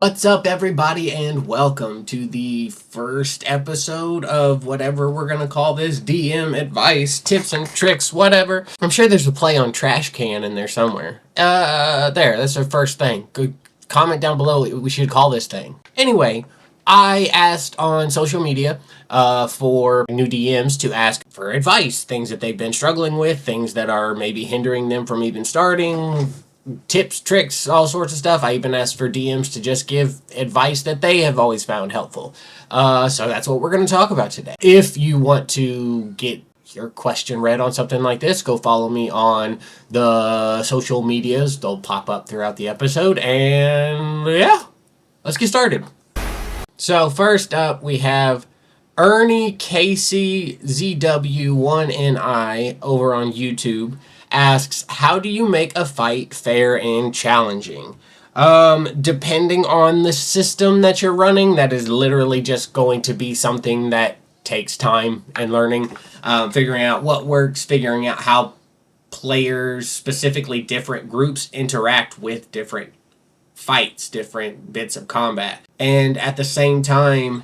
What's up, everybody, and welcome to the first episode of whatever we're going to call this DM advice, tips and tricks, whatever. I'm sure there's a play on trash can in there somewhere. That's our first thing. Good. Comment down below what we should call this thing. Anyway, I asked on social media for new DMs to ask for advice, things that they've been struggling with, things that are maybe hindering them from even starting, tips, tricks, all sorts of stuff. I even asked for DMs to just give advice that they have always found helpful. So that's what we're going to talk about today. If you want to get your question read on something like this, go follow me on the social medias. They'll pop up throughout the episode. And yeah, let's get started. So first up, we have Ernie Casey ZW1NI over on YouTube asks, how do you make a fight fair and challenging? Depending on the system that you're running, that is literally just going to be something that takes time and learning, figuring out what works, figuring out how players, specifically different groups, interact with different fights, different bits of combat, and at the same time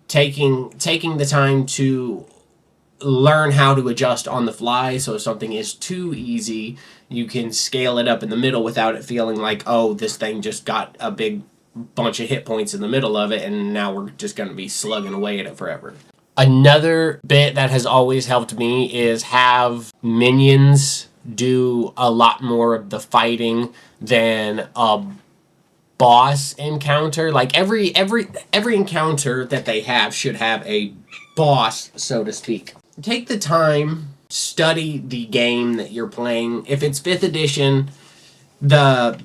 taking the time to learn how to adjust on the fly. So if something is too easy, you can scale it up in the middle without it feeling like, oh, this thing just got a big bunch of hit points in the middle of it and now we're just going to be slugging away at it forever. Another bit that has always helped me is have minions do a lot more of the fighting than a boss encounter. Like every encounter that they have should have a boss, so to speak. Take the time, study the game that you're playing. If it's 5th edition, the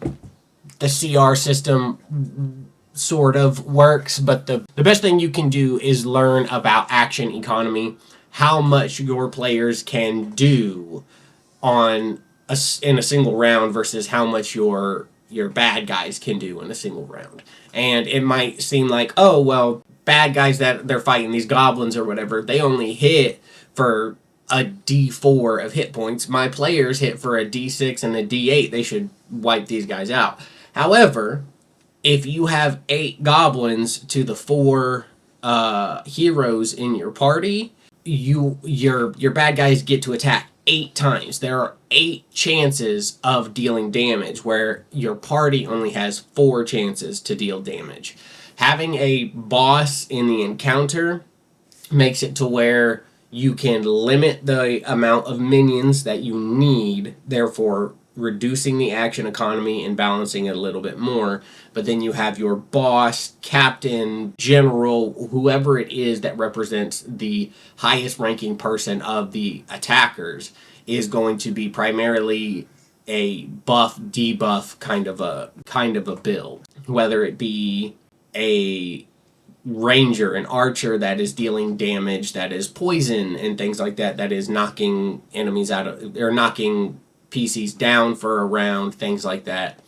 CR system sort of works, but the best thing you can do is learn about action economy, how much your players can do in a single round versus how much your bad guys can do in a single round. And it might seem like, oh, well, bad guys that they're fighting, these goblins or whatever, they only hit for a D4 of hit points. My players hit for a D6 and a D8. They should wipe these guys out. However, if you have 8 goblins to the 4 heroes in your party, your bad guys get to attack 8 times. There are 8 chances of dealing damage, where your party only has 4 chances to deal damage. Having a boss in the encounter makes it to where you can limit the amount of minions that you need, therefore reducing the action economy and balancing it a little bit more. But then you have your boss, captain, general, whoever it is that represents the highest ranking person of the attackers is going to be primarily a buff debuff kind of a build, whether it be a ranger, an archer that is dealing damage, that is poison and things like that, that is knocking enemies out of, or knocking PCs down for a round, things like that.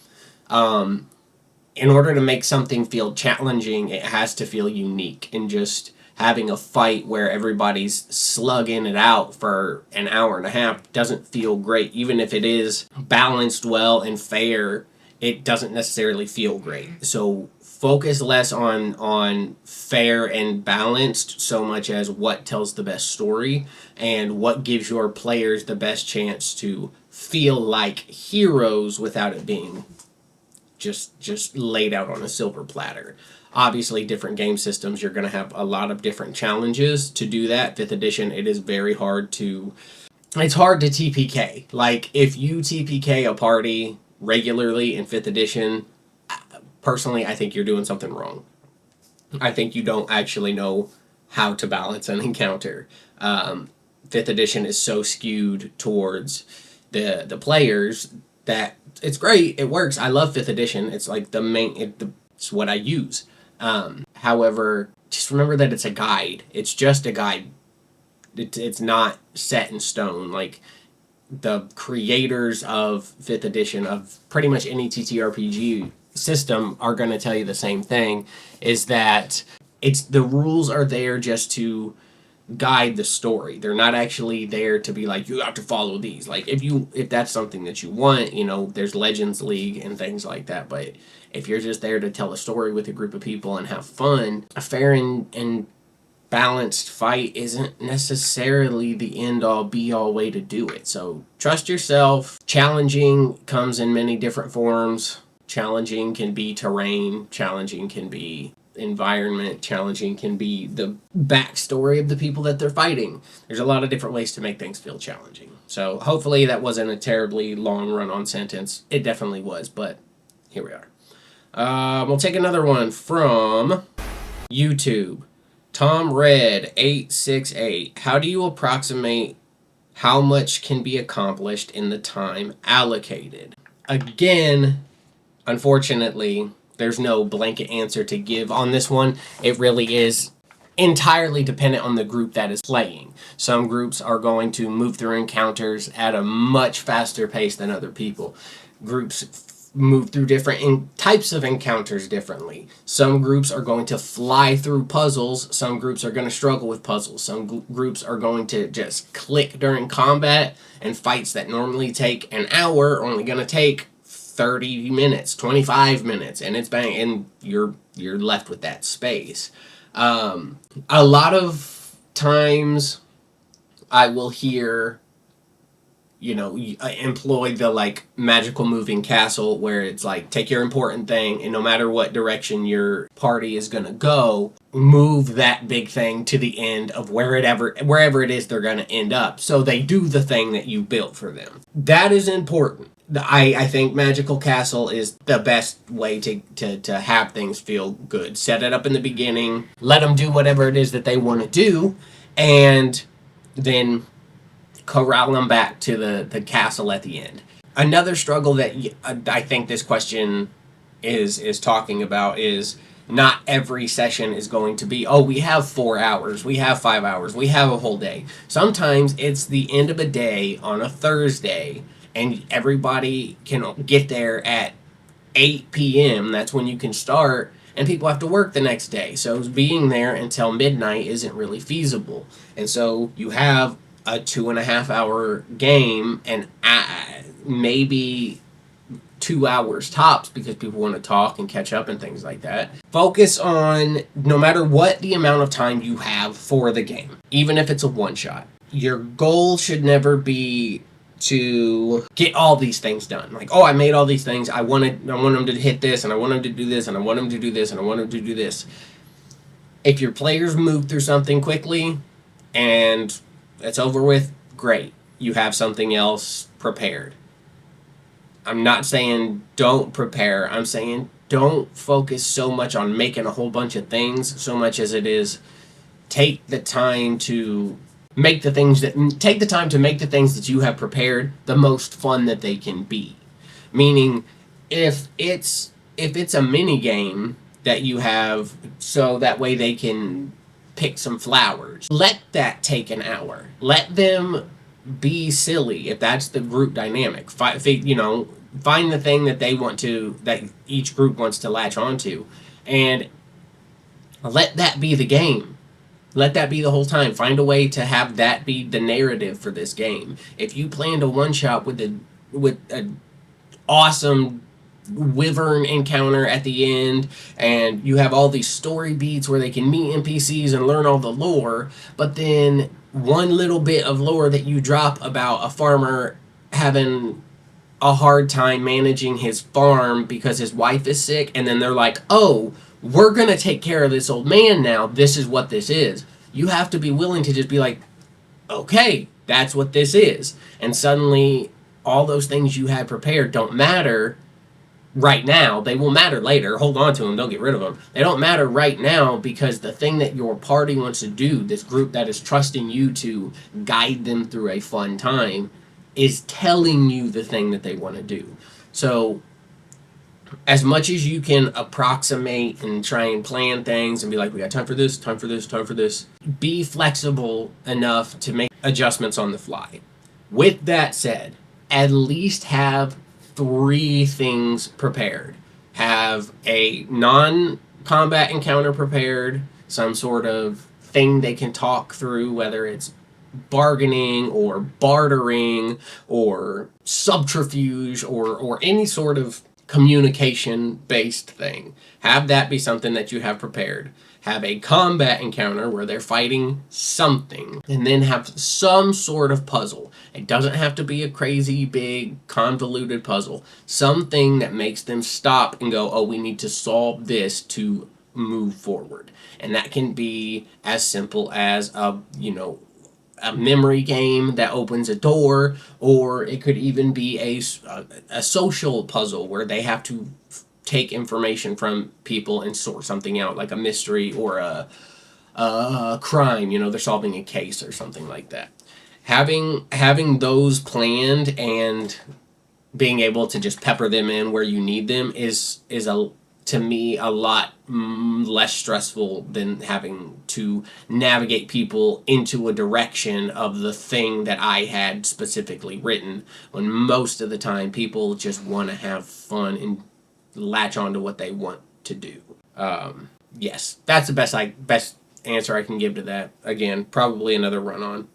In order to make something feel challenging, it has to feel unique, and just having a fight where everybody's slugging it out for an hour and a half doesn't feel great. Even if it is balanced well and fair, it doesn't necessarily feel great. So focus less on fair and balanced, so much as what tells the best story and what gives your players the best chance to feel like heroes without it being just laid out on a silver platter. Obviously, different game systems, you're going to have a lot of different challenges to do that. 5th edition, it is very hard to... It's hard to TPK. Like, if you TPK a party regularly in 5th edition, personally, I think you're doing something wrong. I think you don't actually know how to balance an encounter. 5th edition is so skewed towards the players that it's great. It works. I love 5th edition. It's like the main... It's what I use. However, just remember that it's a guide. It's just a guide. It's not set in stone. Like, the creators of 5th edition, of pretty much any TTRPG system, are going to tell you the same thing, is that the rules are there just to guide the story. They're not actually there to be like, you have to follow these. Like, if that's something that you want, there's Legends League and things like that, but If you're just there to tell a story with a group of people and have fun, a fair and balanced fight isn't necessarily the end-all be-all way to do it. So trust yourself. Challenging comes in many different forms. Challenging can be terrain, challenging can be environment, challenging can be the backstory of the people that they're fighting. There's a lot of different ways to make things feel challenging. So hopefully that wasn't a terribly long run-on sentence. It definitely was, but here we are. We'll take another one from YouTube. Tom Red 868. How do you approximate how much can be accomplished in the time allocated? Again, unfortunately, there's no blanket answer to give on this one. It really is entirely dependent on the group that is playing. Some groups are going to move through encounters at a much faster pace than other people. Groups move through different types of encounters differently. Some groups are going to fly through puzzles. Some groups are going to struggle with puzzles. Some groups are going to just click during combat, and fights that normally take an hour are only going to take 30 minutes, 25 minutes, and it's bang, and you're left with that space. A lot of times I will hear, employ the like magical moving castle, where it's like, take your important thing, and no matter what direction your party is going to go, move that big thing to the end of wherever it is they're going to end up, so they do the thing that you built for them. That is important. I think Magical Castle is the best way to have things feel good. Set it up in the beginning, let them do whatever it is that they want to do, and then corral them back to the castle at the end. Another struggle that I think this question is talking about is not every session is going to be, we have 4 hours, we have 5 hours, we have a whole day. Sometimes it's the end of a day on a Thursday, and everybody can get there at 8 p.m. That's when you can start, and people have to work the next day. So being there until midnight isn't really feasible. And so you have a 2.5 hour game, and maybe 2 hours tops, because people want to talk and catch up and things like that. Focus on, no matter what the amount of time you have for the game, even if it's a one-shot, your goal should never be to get all these things done. Like, I made all these things, I want them to hit this, and I want them to do this, and I want them to do this, and I want them to do this. If your players move through something quickly and it's over with, great. You have something else prepared. I'm not saying don't prepare. I'm saying don't focus so much on making a whole bunch of things, so much as it is take the time to make the things that you have prepared the most fun that they can be. Meaning, if it's a mini game that you have, so that way they can pick some flowers, let that take an hour. Let them be silly, if that's the group dynamic. Find the thing that each group wants to latch onto, and let that be the game. Let that be the whole time. Find a way to have that be the narrative for this game. If you planned a one-shot with an awesome wyvern encounter at the end, and you have all these story beats where they can meet NPCs and learn all the lore, but then one little bit of lore that you drop about a farmer having a hard time managing his farm because his wife is sick, and then they're like, we're going to take care of this old man now. This is what this is. You have to be willing to just be like, okay, that's what this is. And suddenly, all those things you had prepared don't matter right now. They will matter later. Hold on to them. Don't get rid of them. They don't matter right now, because the thing that your party wants to do, this group that is trusting you to guide them through a fun time, is telling you the thing that they want to do. So as much as you can approximate and try and plan things and be like, we got time for this, time for this, time for this, be flexible enough to make adjustments on the fly. With that said, at least have 3 things prepared. Have a non-combat encounter prepared, some sort of thing they can talk through, whether it's bargaining or bartering or subterfuge or any sort of communication-based thing. Have that be something that you have prepared. Have a combat encounter where they're fighting something, and then have some sort of puzzle. It doesn't have to be a crazy, big, convoluted puzzle. Something that makes them stop and go, oh, we need to solve this to move forward. And that can be as simple as a memory game that opens a door, or it could even be a social puzzle where they have to take information from people and sort something out, like a mystery or a crime. They're solving a case or something like that. Having those planned and being able to just pepper them in where you need them is to me a lot less stressful than having to navigate people into a direction of the thing that I had specifically written, when most of the time people just want to have fun and latch on to what they want to do. Yes, that's the best answer I can give to that. Again, probably another run on.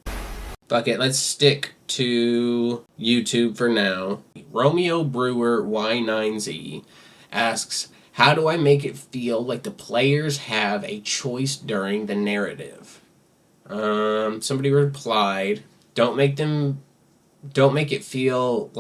Fuck it, let's stick to YouTube for now. Romeo Brewer Y9Z asks, how do I make it feel like the players have a choice during the narrative? Somebody replied, don't make it feel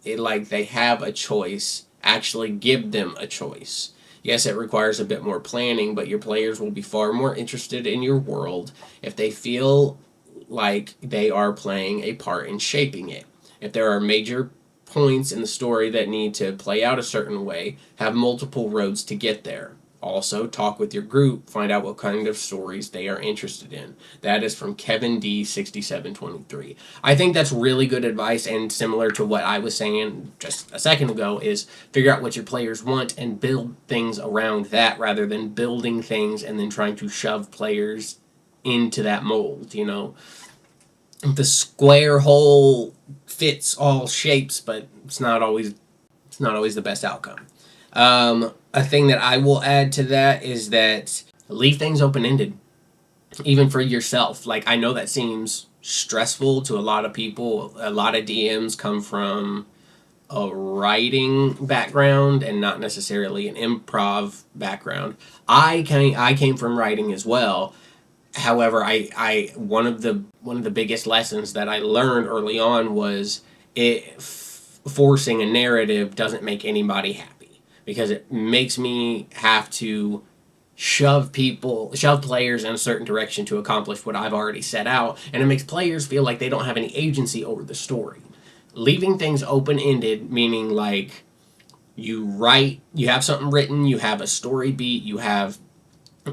like they have a choice. Actually give them a choice. Yes, it requires a bit more planning, but your players will be far more interested in your world if they feel like they are playing a part in shaping it. If there are major points in the story that need to play out a certain way, have multiple roads to get there. Also, talk with your group, find out what kind of stories they are interested in. That is from Kevin D6723. I think that's really good advice, and similar to what I was saying just a second ago, is figure out what your players want and build things around that rather than building things and then trying to shove players into that mold. The square hole fits all shapes, but it's not always the best outcome. A thing that I will add to that is that leave things open-ended, even for yourself. Like, I know that seems stressful to a lot of people. A lot of DMs come from a writing background and not necessarily an improv background. I came from writing as well. However, I one of the biggest lessons that I learned early on was forcing a narrative doesn't make anybody happy, because it makes me have to shove players in a certain direction to accomplish what I've already set out, and it makes players feel like they don't have any agency over the story. Leaving things open-ended, meaning like you have something written, you have a story beat, you have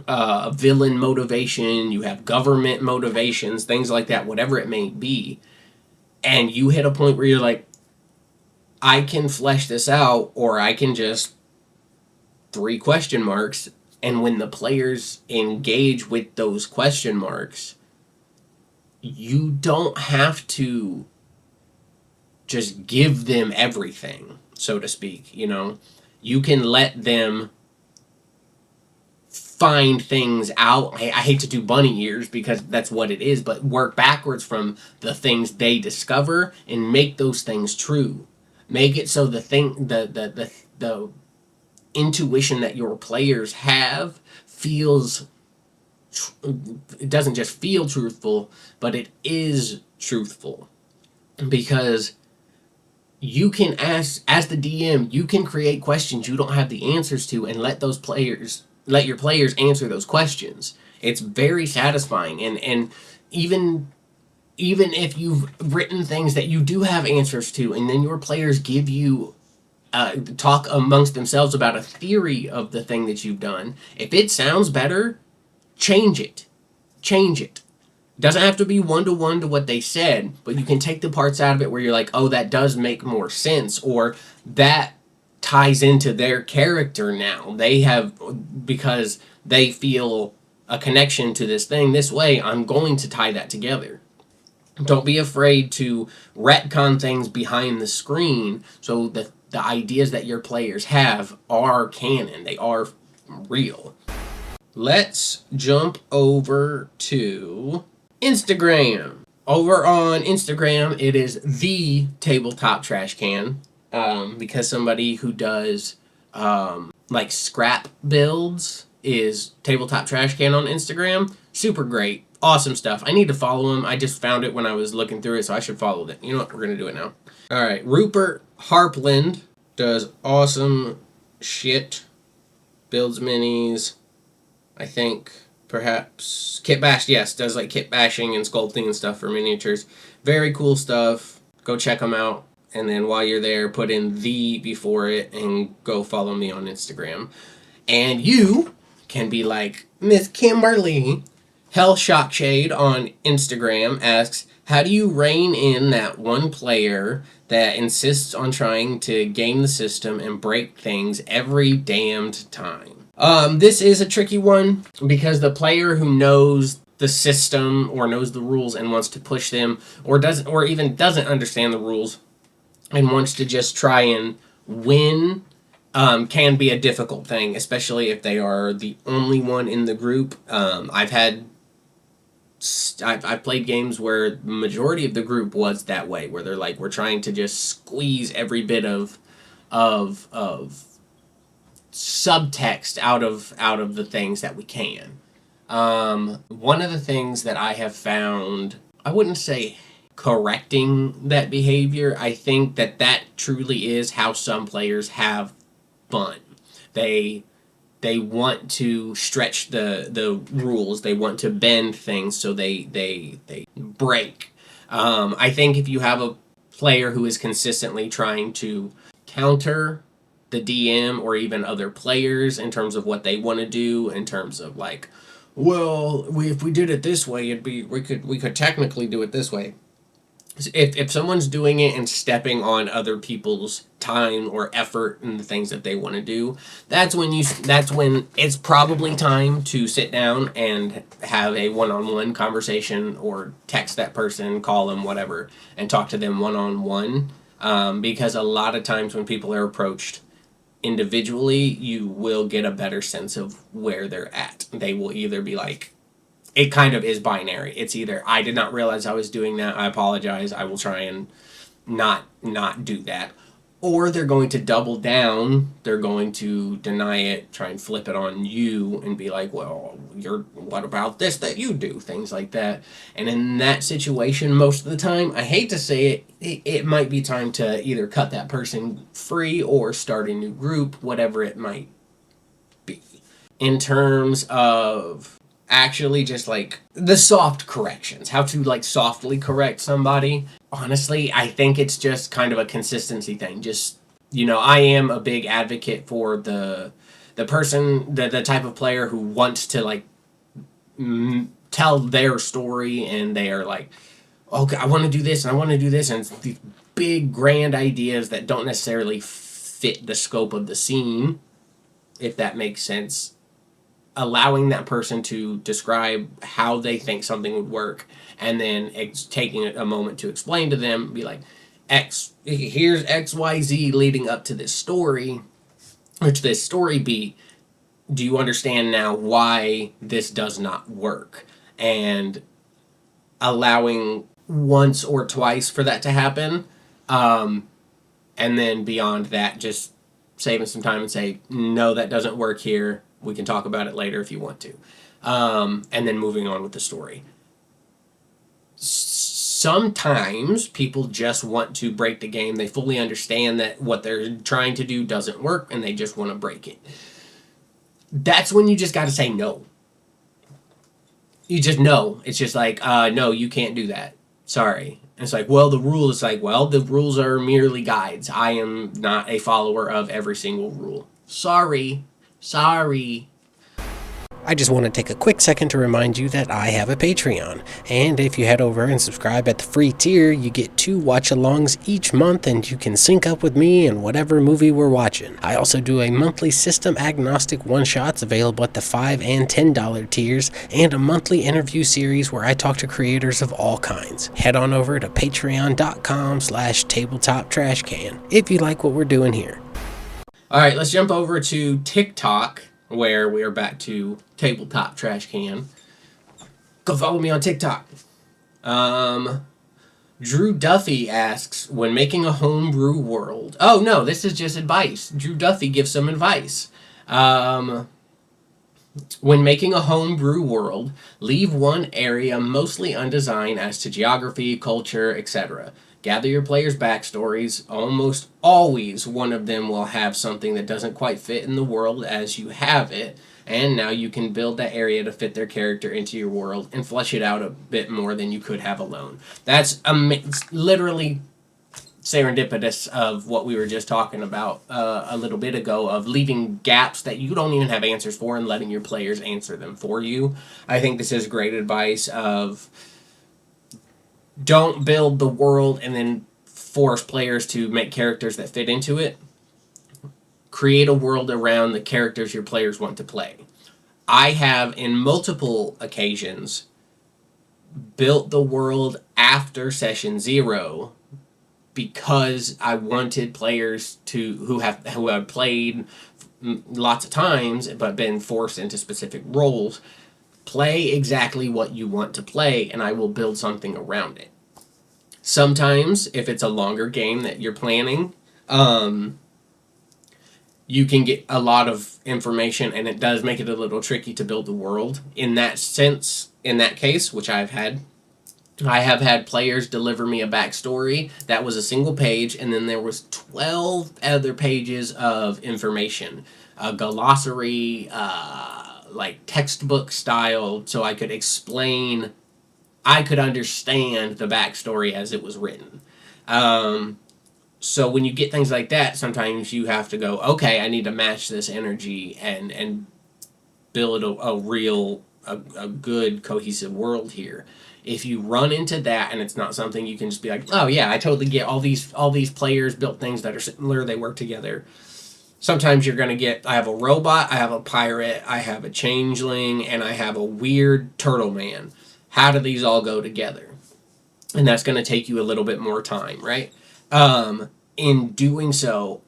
a villain motivation, you have government motivations, things like that, whatever it may be, and you hit a point where you're like, I can flesh this out, or I can just 3 question marks, and when the players engage with those question marks, you don't have to just give them everything, so to speak. You can let them find things out. I hate to do bunny ears because that's what it is, but work backwards from the things they discover and make those things true. Make it so the intuition that your players have feels, it doesn't just feel truthful, but it is truthful. Because you can ask, as the DM, you can create questions you don't have the answers to and let your players answer those questions. It's very satisfying, and even if you've written things that you do have answers to, and then your players give you talk amongst themselves about a theory of the thing that you've done, if it sounds better, change it. Doesn't have to be one-to-one to what they said, but you can take the parts out of it where you're like, oh, that does make more sense, or that ties into their character now. Because they feel a connection to this thing this way, I'm going to tie that together. Don't be afraid to retcon things behind the screen so that the ideas that your players have are canon. They are real. Let's jump over to Instagram. Over on Instagram, it is the Tabletop Trash Can. because somebody who does like scrap builds is Tabletop Trash Can on Instagram. Super great. Awesome stuff. I need to follow him. I just found it when I was looking through it, so I should follow it. You know what? We're going to do it now. All right. Rupert Harpland does awesome shit. Builds minis. I think perhaps kit bash. Yes, does like kit bashing and sculpting and stuff for miniatures. Very cool stuff. Go check them out. And then while you're there, put in the before it and go follow me on Instagram. And you can be like Miss Kimberly. Hell Shock Shade on Instagram asks, how do you rein in that one player that insists on trying to game the system and break things every damned time? This is a tricky one because the player who knows the system or knows the rules and wants to push them or even doesn't understand the rules and wants to just try and win can be a difficult thing, especially if they are the only one in the group. I've played games where the majority of the group was that way, where they're like, we're trying to just squeeze every bit of subtext out of the things that we can. One of the things that I have found, I wouldn't say correcting that behavior. I think that truly is how some players have fun. They want to stretch the rules. They want to bend things so they break. I think if you have a player who is consistently trying to counter the DM or even other players in terms of what they want to do, in terms of like, well, if we did it this way, we could technically do it this way. If someone's doing it and stepping on other people's time or effort and the things that they want to do, that's when it's probably time to sit down and have a one-on-one conversation or text that person, call them, whatever, and talk to them one-on-one. Because a lot of times when people are approached individually, you will get a better sense of where they're at. They will either be like, it kind of is binary. It's either I did not realize I was doing that, I apologize, I will try and not do that. Or they're going to double down, they're going to deny it, try and flip it on you and be like, well, what about this that you do? Things like that. And in that situation, most of the time, I hate to say it might be time to either cut that person free or start a new group, whatever it might be. In terms of actually just like the soft corrections, how to like softly correct somebody. Honestly, I think it's just kind of a consistency thing. Just, I am a big advocate for the person, the type of player who wants to like tell their story and they are like, okay, I want to do this and I want to do this, and it's these big grand ideas that don't necessarily fit the scope of the scene, if that makes sense. Allowing that person to describe how they think something would work, and then taking a moment to explain to them, be like, here's XYZ leading up to this story, or to this story beat. Do you understand now why this does not work? And allowing once or twice for that to happen, and then beyond that, just saving some time and say, no, that doesn't work here. We can talk about it later if you want to. And then moving on with the story. Sometimes people just want to break the game. They fully understand that what they're trying to do doesn't work and they just want to break it. That's when you just got to say no. You just know. It's just like, no, you can't do that. Sorry. And it's like, well, the rules are merely guides. I am not a follower of every single rule. Sorry. I just want to take a quick second to remind you that I have a Patreon, and if you head over and subscribe at the free tier, you get 2 watch-alongs each month, and you can sync up with me in whatever movie we're watching. I also do a monthly system-agnostic one-shots available at the $5 and $10 tiers, and a monthly interview series where I talk to creators of all kinds. Head on over to patreon.com/tabletoptrashcan if you like what we're doing here. All right, let's jump over to TikTok, where we are back to Tabletop Trash Can. Go follow me on TikTok. Drew Duffy asks, when making a homebrew world. Oh, no, this is just advice. Drew Duffy gives some advice. When making a homebrew world, leave one area mostly undesigned as to geography, culture, etc. Gather your players' backstories. Almost always, one of them will have something that doesn't quite fit in the world as you have it, and now you can build that area to fit their character into your world and flesh it out a bit more than you could have alone. That's literally serendipitous of what we were just talking about a little bit ago, of leaving gaps that you don't even have answers for and letting your players answer them for you. I think this is great advice of don't build the world and then force players to make characters that fit into it. Create a world around the characters your players want to play. I have, in multiple occasions, built the world after session 0 because I wanted players who have played lots of times but been forced into specific roles, play exactly what you want to play, and I will build something around it. Sometimes, if it's a longer game that you're planning, you can get a lot of information, and it does make it a little tricky to build the world. In that sense, in that case, which I have had players deliver me a backstory that was a single page, and then there was 12 other pages of information, a glossary, like textbook style, so I could understand the backstory as it was written. So when you get things like that, sometimes you have to go, okay, I need to match this energy and build a good cohesive world here. If you run into that and it's not something you can just be like, oh yeah, I totally get all these players built things that are similar, they work together. Sometimes you're going to get, I have a robot, I have a pirate, I have a changeling, and I have a weird turtle man. How do these all go together? And that's going to take you a little bit more time, right? In doing so,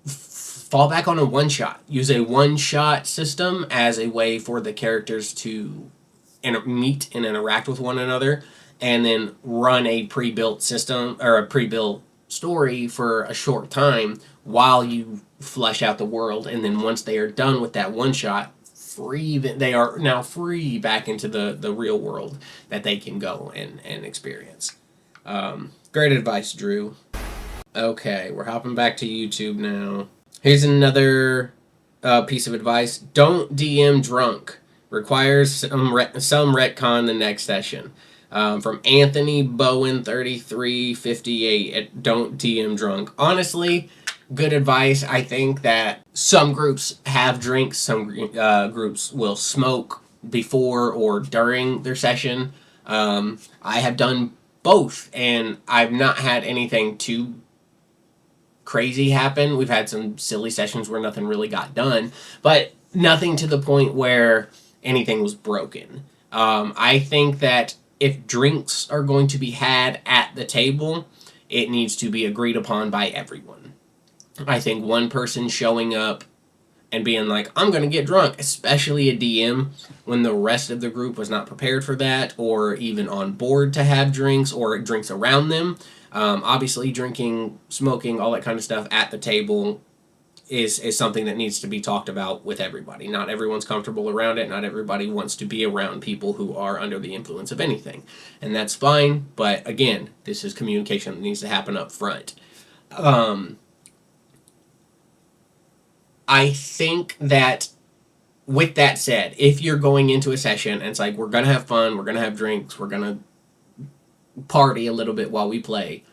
fall back on a one-shot. Use a one-shot system as a way for the characters to meet and interact with one another, and then run a pre-built system or a pre-built story for a short time while you flesh out the world. And then once they are done with that one shot, they are now free back into the real world that they can go and experience. Great advice, Drew. Okay, we're hopping back to YouTube now. Here's another piece of advice. Don't DM drunk. Requires some retcon the next session. From Anthony Bowen 3358 at Don't DM Drunk. Honestly, good advice. I think that some groups have drinks, some groups will smoke before or during their session. I have done both, and I've not had anything too crazy happen. We've had some silly sessions where nothing really got done, but nothing to the point where anything was broken. I think that if drinks are going to be had at the table, it needs to be agreed upon by everyone. I think one person showing up and being like, I'm going to get drunk, especially a DM, when the rest of the group was not prepared for that or even on board to have drinks or drinks around them. Obviously, drinking, smoking, all that kind of stuff at the table is something that needs to be talked about with everybody. Not everyone's comfortable around it. Not everybody wants to be around people who are under the influence of anything. And that's fine, but again, this is communication that needs to happen up front. I think that with that said, if you're going into a session and it's like, we're going to have fun, we're going to have drinks, we're going to party a little bit while we play,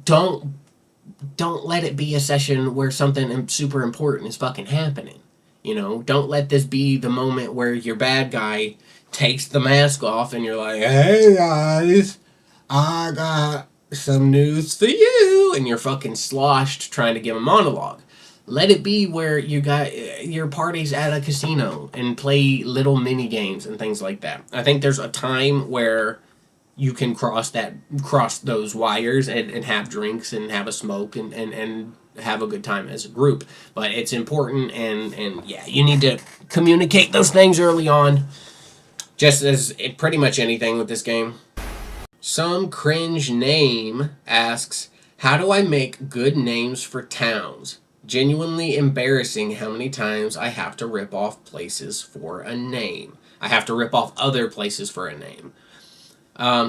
don't let it be a session where something super important is fucking happening. You know, don't let this be the moment where your bad guy takes the mask off and you're like, hey guys, I got some news for you, and you're fucking sloshed trying to give a monologue. Let it be where you got your parties at a casino and play little mini games and things like that. I think there's a time where you can cross those wires and have drinks and have a smoke and have a good time as a group. But it's important, and yeah, you need to communicate those things early on, just as pretty much anything with this game. Some Cringe Name asks, how do I make good names for towns? Genuinely embarrassing how many times I have to rip off places for a name. I have to rip off other places for a name.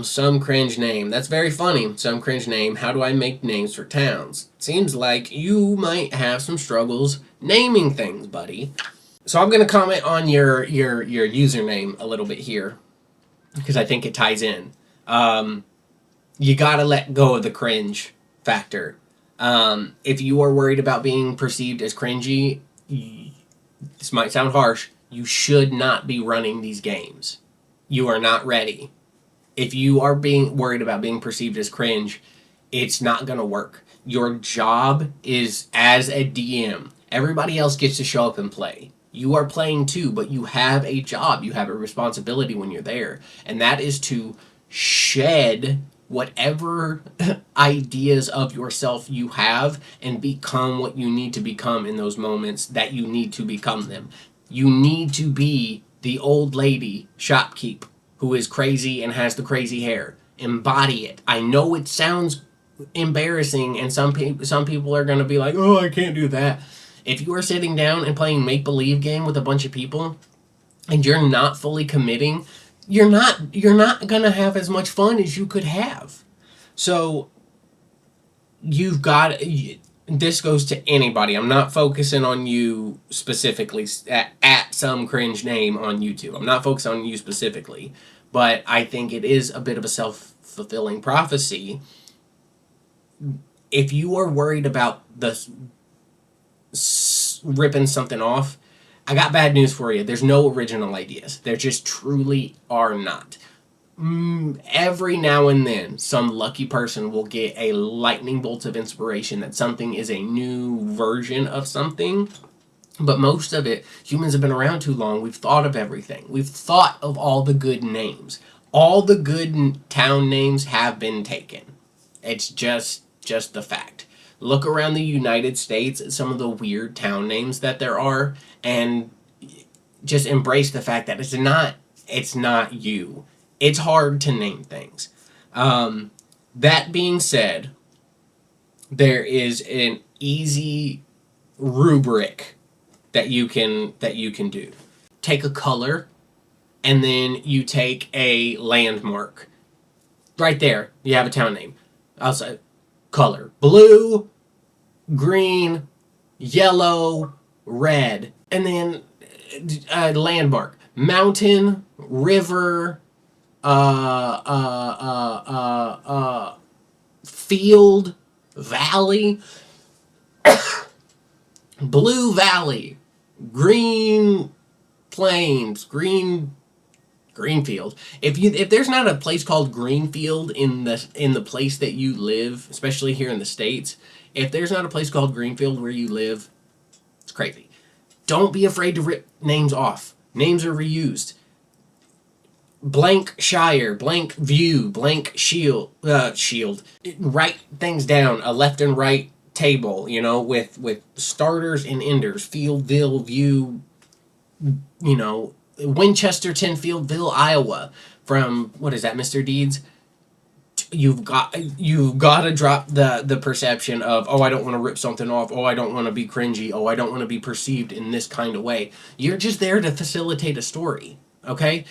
Some Cringe Name. That's very funny. Some Cringe Name. How do I make names for towns? Seems like you might have some struggles naming things, buddy. So I'm going to comment on your username a little bit here because I think it ties in. You got to let go of the cringe factor. If you are worried about being perceived as cringy, this might sound harsh, you should not be running these games. You are not ready. If you are being worried about being perceived as cringe, it's not going to work. Your job is as a DM. Everybody else gets to show up and play. You are playing too, but you have a job. You have a responsibility when you're there. And that is to shed whatever ideas of yourself you have and become what you need to become in those moments that you need to become them. You need to be the old lady shopkeep who is crazy and has the crazy hair. Embody it. I know it sounds embarrassing, and some people are going to be like, oh, I can't do that. If you are sitting down and playing make-believe game with a bunch of people and you're not fully committing, you're not going to have as much fun as you could have. So you've got, this goes to anybody. I'm not focusing on you specifically at some cringe name on YouTube. I'm not focused on you specifically, but I think it is a bit of a self-fulfilling prophecy. If you are worried about ripping something off, I got bad news for you. There's no original ideas. There just truly are not. Every now and then, some lucky person will get a lightning bolt of inspiration that something is a new version of something. But most of it, humans have been around too long. We've thought of everything. We've thought of all the good names. All the good town names have been taken. It's just the fact. Look around the United States at some of the weird town names that there are, and just embrace the fact that it's not you. It's hard to name things. That being said, there is an easy rubric that you can do. Take a color, and then you take a landmark. Right there, you have a town name. I'll say color: blue, green, yellow, red, and then a landmark: mountain, river, field, valley, blue valley, green plains, green Greenfield. If there's not a place called Greenfield in the place that you live, especially here in the States, if there's not a place called Greenfield where you live, it's crazy. Don't be afraid to rip names off. Names are reused. Blank Shire, blank View, blank Shield. Write things down. A left and right table, with starters and enders. Fieldville, View, Winchesterton, Fieldville, Iowa. From, what is that, Mr. Deeds? You've got to drop the perception of, oh, I don't want to rip something off. Oh, I don't want to be cringy. Oh, I don't want to be perceived in this kind of way. You're just there to facilitate a story. Okay?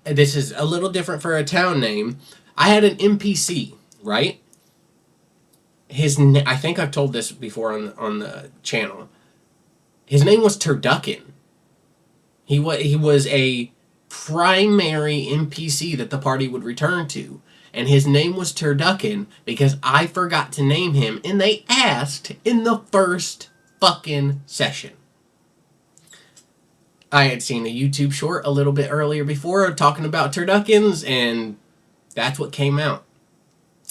This is a little different for a town name. I had an NPC, right? I think I've told this before on the channel. His name was Turducken. He was a primary NPC that the party would return to. And his name was Turducken because I forgot to name him, and they asked in the first fucking session. I had seen a YouTube short a little bit earlier before talking about turduckens, and that's what came out.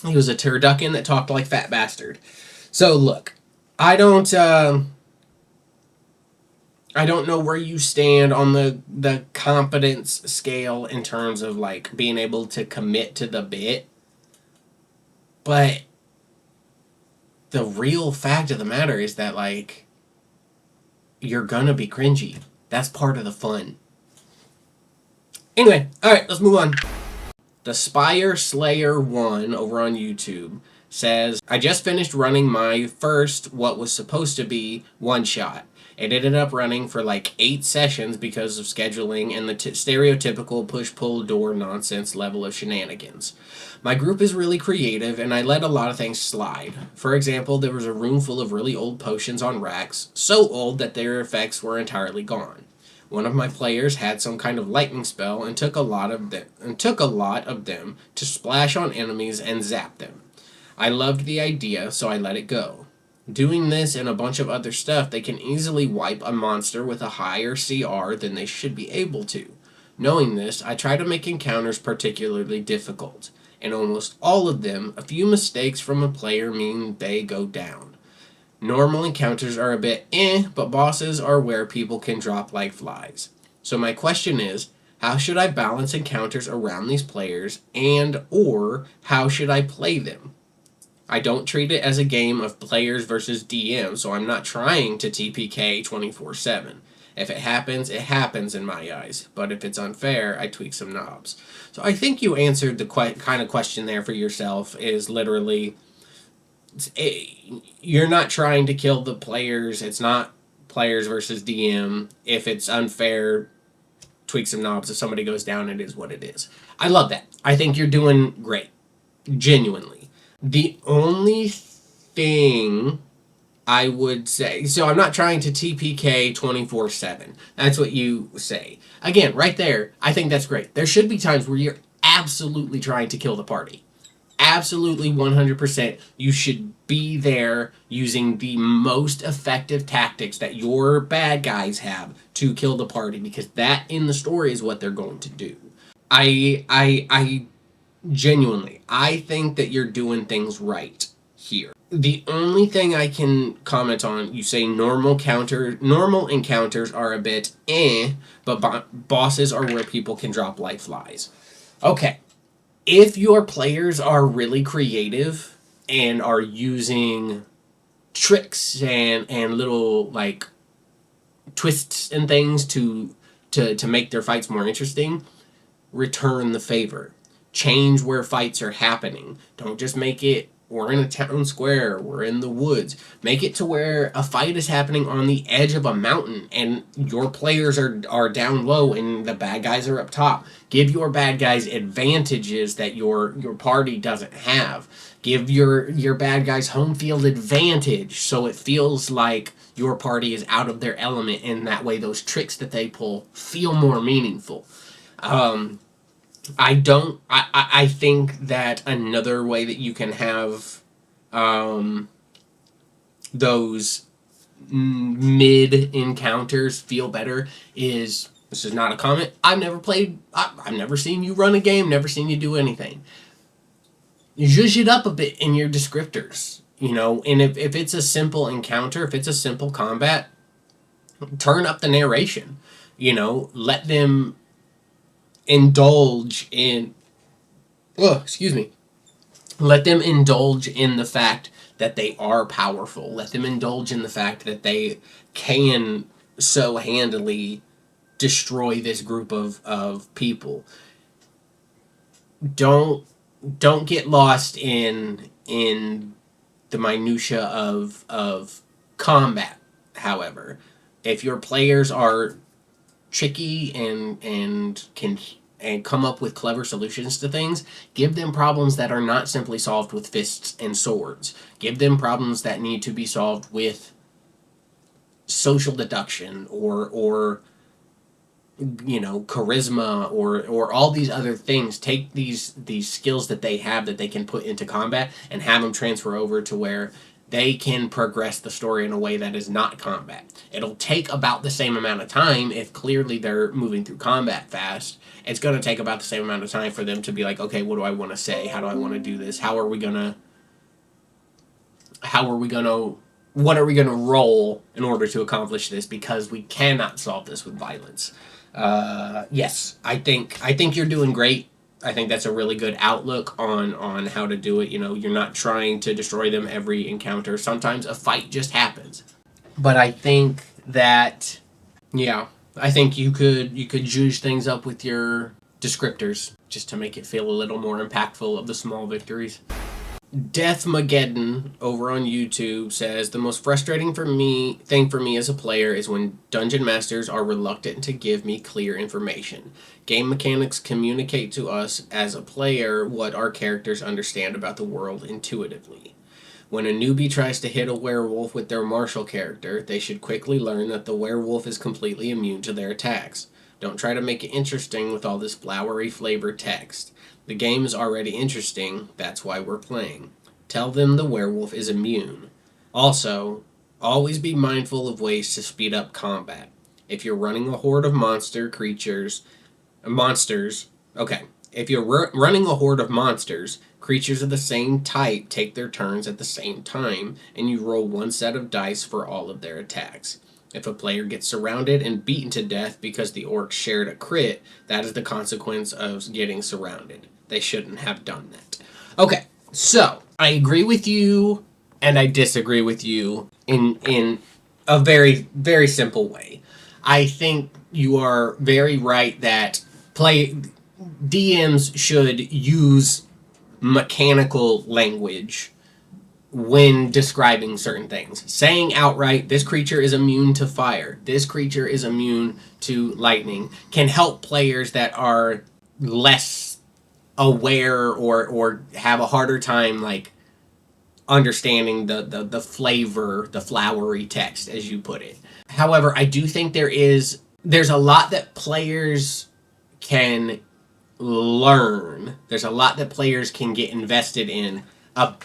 He was a turducken that talked like fat bastard. So look, I don't know where you stand on the competence scale in terms of like being able to commit to the bit. But the real fact of the matter is that, like, you're gonna be cringy. That's part of the fun. Anyway, alright, let's move on. The Spire Slayer 1 over on YouTube says, I just finished running my first, what was supposed to be, one-shot. It ended up running for like 8 sessions because of scheduling and the stereotypical push-pull-door nonsense level of shenanigans. My group is really creative, and I let a lot of things slide. For example, there was a room full of really old potions on racks, so old that their effects were entirely gone. One of my players had some kind of lightning spell and took a lot of them to splash on enemies and zap them. I loved the idea, so I let it go. Doing this and a bunch of other stuff, they can easily wipe a monster with a higher CR than they should be able to. Knowing this, I try to make encounters particularly difficult. In almost all of them, a few mistakes from a player mean they go down. Normal encounters are a bit but bosses are where people can drop like flies. So my question is, how should I balance encounters around these players or how should I play them? I don't treat it as a game of players versus DM, so I'm not trying to TPK 24/7. If it happens in my eyes. But if it's unfair, I tweak some knobs. So I think you answered the kind of question there for yourself is literally, you're not trying to kill the players. It's not players versus DM. If it's unfair, tweak some knobs. If somebody goes down, it is what it is. I love that. I think you're doing great. Genuinely. The only thing I would say, so I'm not trying to TPK 24/7. That's what you say. Again, right there, I think that's great. There should be times where you're absolutely trying to kill the party. Absolutely 100%. You should be there using the most effective tactics that your bad guys have to kill the party, because that in the story is what they're going to do. I genuinely, I think that you're doing things right here. The only thing I can comment on, you say normal encounters are a bit but bosses are where people can drop like flies. Okay, if your players are really creative and are using tricks and little like twists and things to make their fights more interesting, return the favor. Change where fights are happening. Don't just make it, we're in a town square, we're in the woods. Make it to where a fight is happening on the edge of a mountain and your players are down low and the bad guys are up top. Give your bad guys advantages that your party doesn't have. Give your bad guys home field advantage so it feels like your party is out of their element, and that way those tricks that they pull feel more meaningful. I think that another way that you can have those mid encounters feel better is, this is not a comment, I've never seen you run a game, never seen you do anything. You zhuzh it up a bit in your descriptors, and if it's a simple encounter, if it's a simple combat, turn up the narration, let them indulge in let them indulge in the fact that they are powerful. Let them indulge in the fact that they can so handily destroy this group of people. Don't get lost in the minutia of combat. However, if your players are tricky and can come up with clever solutions to things, give them problems that are not simply solved with fists and swords. Give them problems that need to be solved with social deduction or charisma or all these other things. Take these skills that they have that they can put into combat and have them transfer over to where they can progress the story in a way that is not combat. It'll take about the same amount of time if clearly they're moving through combat fast. It's going to take about the same amount of time for them to be like, okay, what do I want to say? How do I want to do this? What are we going to roll in order to accomplish this? Because we cannot solve this with violence. Yes, I think you're doing great. I think that's a really good outlook on how to do it. You're not trying to destroy them every encounter. Sometimes a fight just happens. But I think that, I think you could zhuzh things up with your descriptors, just to make it feel a little more impactful of the small victories. Deathmageddon over on YouTube says the most frustrating thing for me as a player is when dungeon masters are reluctant to give me clear information. Game mechanics communicate to us as a player what our characters understand about the world intuitively. When a newbie tries to hit a werewolf with their martial character, they should quickly learn that the werewolf is completely immune to their attacks. Don't try to make it interesting with all this flowery flavored text. The game is already interesting, that's why we're playing. Tell them the werewolf is immune. Also, always be mindful of ways to speed up combat. If you're running a horde of monsters, if you're running a horde of monsters, creatures of the same type take their turns at the same time, and you roll one set of dice for all of their attacks. If a player gets surrounded and beaten to death because the orcs shared a crit, that is the consequence of getting surrounded. They shouldn't have done that. Okay, so I agree with you and I disagree with you in a very, very simple way. I think you are very right that DMs should use mechanical language when describing certain things. Saying outright, this creature is immune to fire, this creature is immune to lightning, can help players that are less aware or have a harder time like understanding the flavor, the flowery text, as you put it. However, I do think there's a lot that players can learn. There's a lot that players can get invested in. How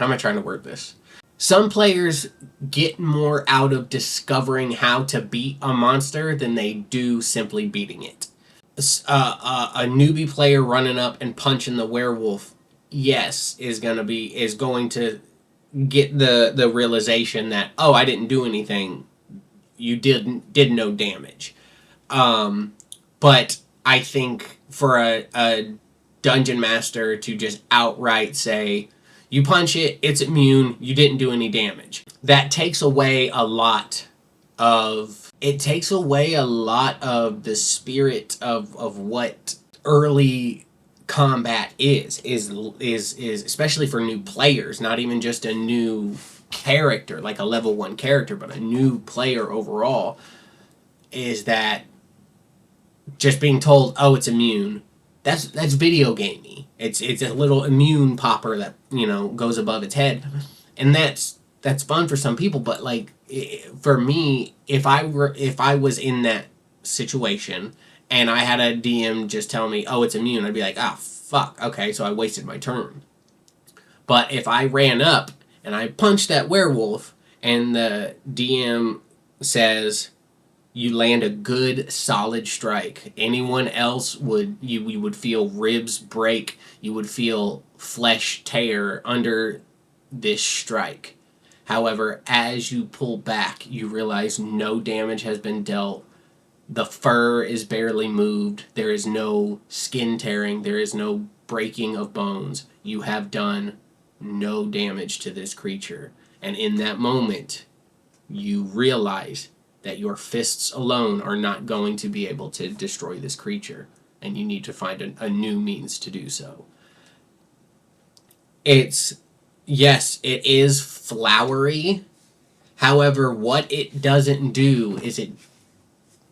am I trying to word this? Some players get more out of discovering how to beat a monster than they do simply beating it. A newbie player running up and punching the werewolf, yes, is going to get the realization that, oh, I didn't do anything. You did no damage. But I think for a dungeon master to just outright say, you punch it, it's immune, you didn't do any damage, that takes away a lot of the spirit of what early combat is especially for new players, not even just a new character like a level 1 character, but a new player overall, is that just being told, oh, it's immune, that's video gamey. It's a little immune popper that, goes above its head, and that's fun for some people. But like, for me, if I was in that situation and I had a DM just tell me, oh, it's immune, I'd be like, ah, fuck, okay, so I wasted my turn. But if I ran up and I punched that werewolf and the DM says, you land a good solid strike, anyone else you would feel ribs break, you would feel flesh tear under this strike. However, as you pull back, you realize no damage has been dealt. The fur is barely moved. There is no skin tearing. There is no breaking of bones. You have done no damage to this creature. And in that moment, you realize that your fists alone are not going to be able to destroy this creature, and you need to find a new means to do so. Yes, it is flowery. However, what it doesn't do is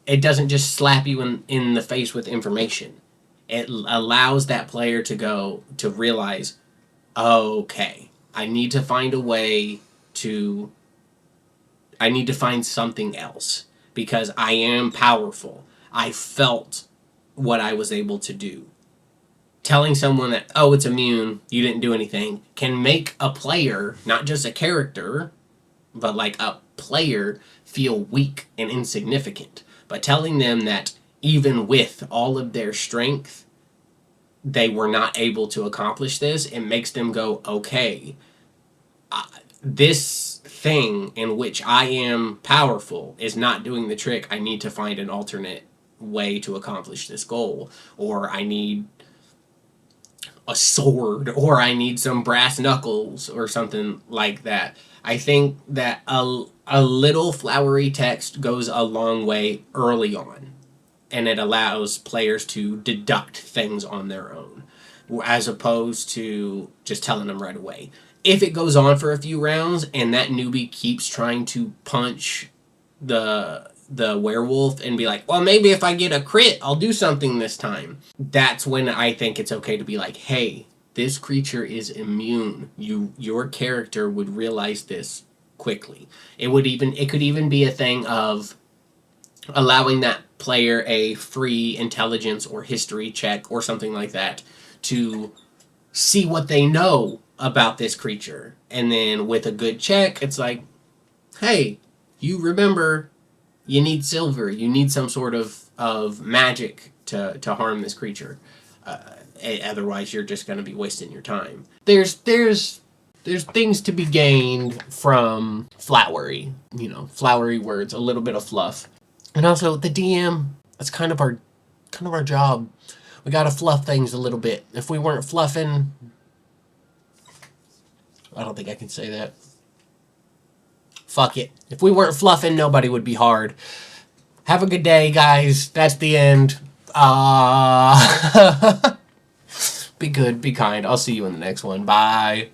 it doesn't just slap you in the face with information. It allows that player to realize, okay, I need to find something else, because I am powerful. I felt what I was able to do. Telling someone that, oh, it's immune, you didn't do anything, can make a player, not just a character, but like a player, feel weak and insignificant. But telling them that even with all of their strength, they were not able to accomplish this, it makes them go, okay, this thing in which I am powerful is not doing the trick. I need to find an alternate way to accomplish this goal. Or I need a sword, or I need some brass knuckles, or something like that. I think that a little flowery text goes a long way early on. and it allows players to deduct things on their own, as opposed to just telling them right away. If it goes on for a few rounds and that newbie keeps trying to punch the werewolf and be like, well, maybe if I get a crit, I'll do something this time. That's when I think it's okay to be like, hey, this creature is immune. Your character would realize this quickly. It could even be a thing of allowing that player a free intelligence or history check or something like that to see what they know about this creature. And then with a good check, it's like, hey, you remember you need silver. You need some sort of magic to harm this creature. Otherwise, you're just going to be wasting your time. There's things to be gained from flowery, flowery words, a little bit of fluff. And also the DM, that's kind of our job. We got to fluff things a little bit. If we weren't fluffing, I don't think I can say that. Fuck it. If we weren't fluffing, nobody would be hard. Have a good day, guys. That's the end. Be good, be kind. I'll see you in the next one. Bye.